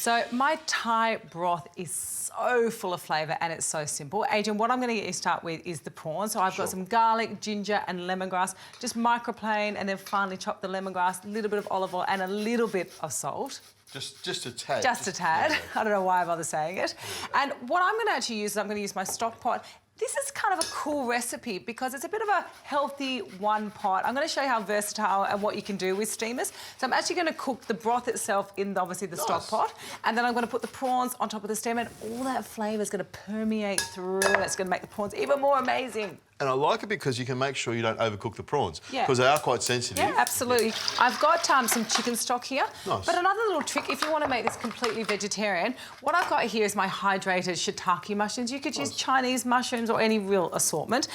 So my Thai broth is so full of flavour and it's so simple. Adrian, what I'm going to get you to start with is the prawns. So I've got some garlic, ginger and lemongrass. Just microplane and then finely chop the lemongrass, a little bit of olive oil and a little bit of salt. Just a tad. Just a tad. Yeah. I don't know why I bother saying it. And what I'm going to actually use is I'm going to use my stock pot. This is kind of a cool recipe because it's a bit of a healthy one pot. I'm going to show you how versatile and what you can do with steamers. So I'm actually going to cook the broth itself in, obviously, the stock pot. And then I'm going to put the prawns on top of the steamer and all that flavour is going to permeate through and it's going to make the prawns even more amazing. And I like it because you can make sure you don't overcook the prawns because they are quite sensitive. Yeah, absolutely. Yeah. I've got some chicken stock here. Nice. But another little trick, if you want to make this completely vegetarian, what I've got here is my hydrated shiitake mushrooms. You could use Chinese mushrooms or any real assortment.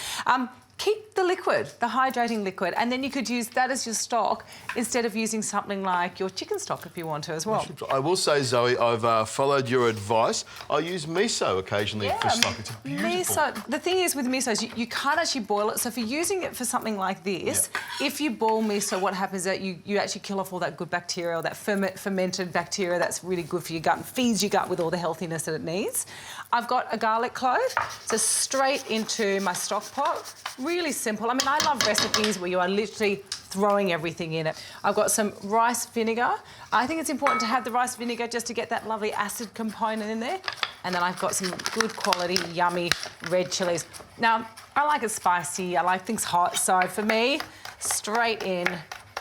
Keep the liquid, the hydrating liquid, and then you could use that as your stock instead of using something like your chicken stock if you want to as well. I will say, Zoe, I've followed your advice. I use miso occasionally for stock. It's beautiful. Miso. The thing is with miso is you can't actually boil it. So if you're using it for something like this, if you boil miso, what happens is that you actually kill off all that good bacteria, or that fermented bacteria that's really good for your gut and feeds your gut with all the healthiness that it needs. I've got a garlic clove, so straight into my stock pot. Really simple. I mean, I love recipes where you are literally throwing everything in it. I've got some rice vinegar. I think it's important to have the rice vinegar just to get that lovely acid component in there. And then I've got some good quality, yummy red chilies. Now, I like it spicy. I like things hot. So for me, straight in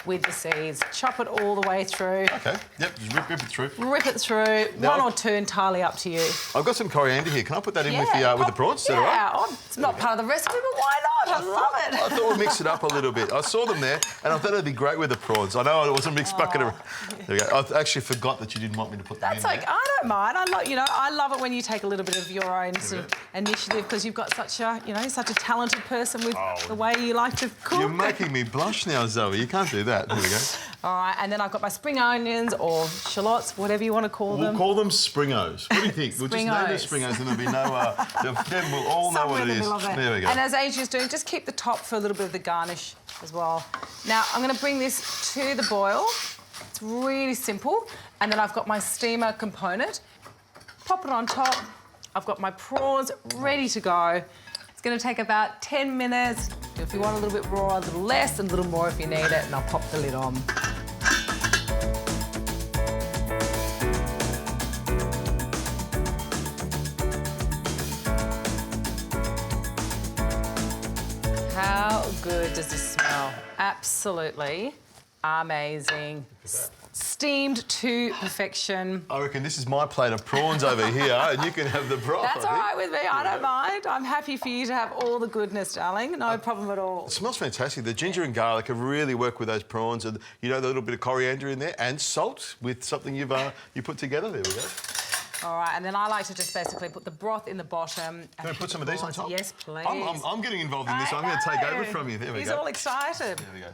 with the seeds. Chop it all the way through. OK, yep, just rip it through. Rip it through. Now, one or two entirely up to you. I've got some coriander here. Can I put that in with the prawns? Is that all right? It's not part of the recipe, but why not? I love it. I thought we'd mix it up a little bit. I saw them there and I thought it'd be great with the prawns. I know it wasn't a mixed bucket of... There we go. I actually forgot that you didn't want me to put them in there. I don't mind. I love it when you take a little bit of your own sort of initiative because you've got such a, such a talented person with the way you like to cook. You're making me blush now, Zoe. You can't do that. There we go. All right, and then I've got my spring onions or shallots, whatever you want to call them. We'll call them springos. What do you think? We'll just name them springos and there'll be no... then we'll all know what it is. There we go. And as Adrian's doing, just keep the top for a little bit of the garnish as well. Now, I'm going to bring this to the boil. It's really simple. And then I've got my steamer component. Pop it on top. I've got my prawns ready to go. It's going to take about 10 minutes. If you want a little bit raw, a little less, and a little more if you need it, and I'll pop the lid on. How good does this smell? Absolutely amazing. Steamed to perfection. I reckon this is my plate of prawns over here and you can have the broth. That's all right with me, I don't mind. I'm happy for you to have all the goodness, darling. No problem at all. It smells fantastic. The ginger and garlic have really worked with those prawns and, the little bit of coriander in there and salt with something you put together. There we go. All right, and then I like to just basically put the broth in the bottom. Can I put some of these on top? Yes, please. I'm getting involved in this. I'm going to take over from you. There we go. He's all excited. There we go.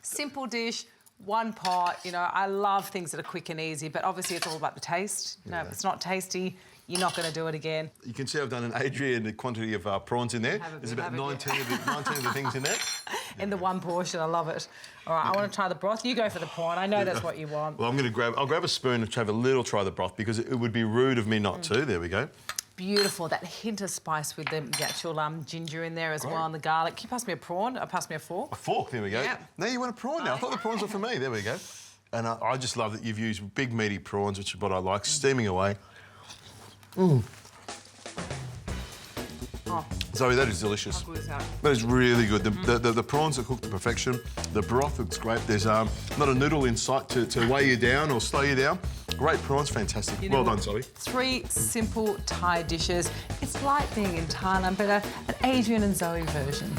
Simple dish. One pot, I love things that are quick and easy, but obviously it's all about the taste. If it's not tasty, you're not going to do it again. You can see I've done an Adrian quantity of prawns in there. There's about 19 of the things in there. In the one portion, I love it. All right, I want to try the broth. You go for the prawn. I know that's what you want. Well, I'll grab a spoon and have a little try the broth because it would be rude of me not to. There we go. Beautiful. That hint of spice with the actual ginger in there as well and the garlic. Can you pass me a prawn? Pass me a fork? A fork, there we go. Yeah. Now you want a prawn now. I thought the prawns were for me. There we go. And I just love that you've used big meaty prawns, which is what I like, steaming away. Oh. Zoe, that is delicious. How good is that? That is really good. The prawns are cooked to perfection. The broth looks great. There's not a noodle in sight to weigh you down or slow you down. Great prawns, fantastic. Well done, Zoe. 3 simple Thai dishes. It's like being in Thailand, but an Adrian and Zoe version.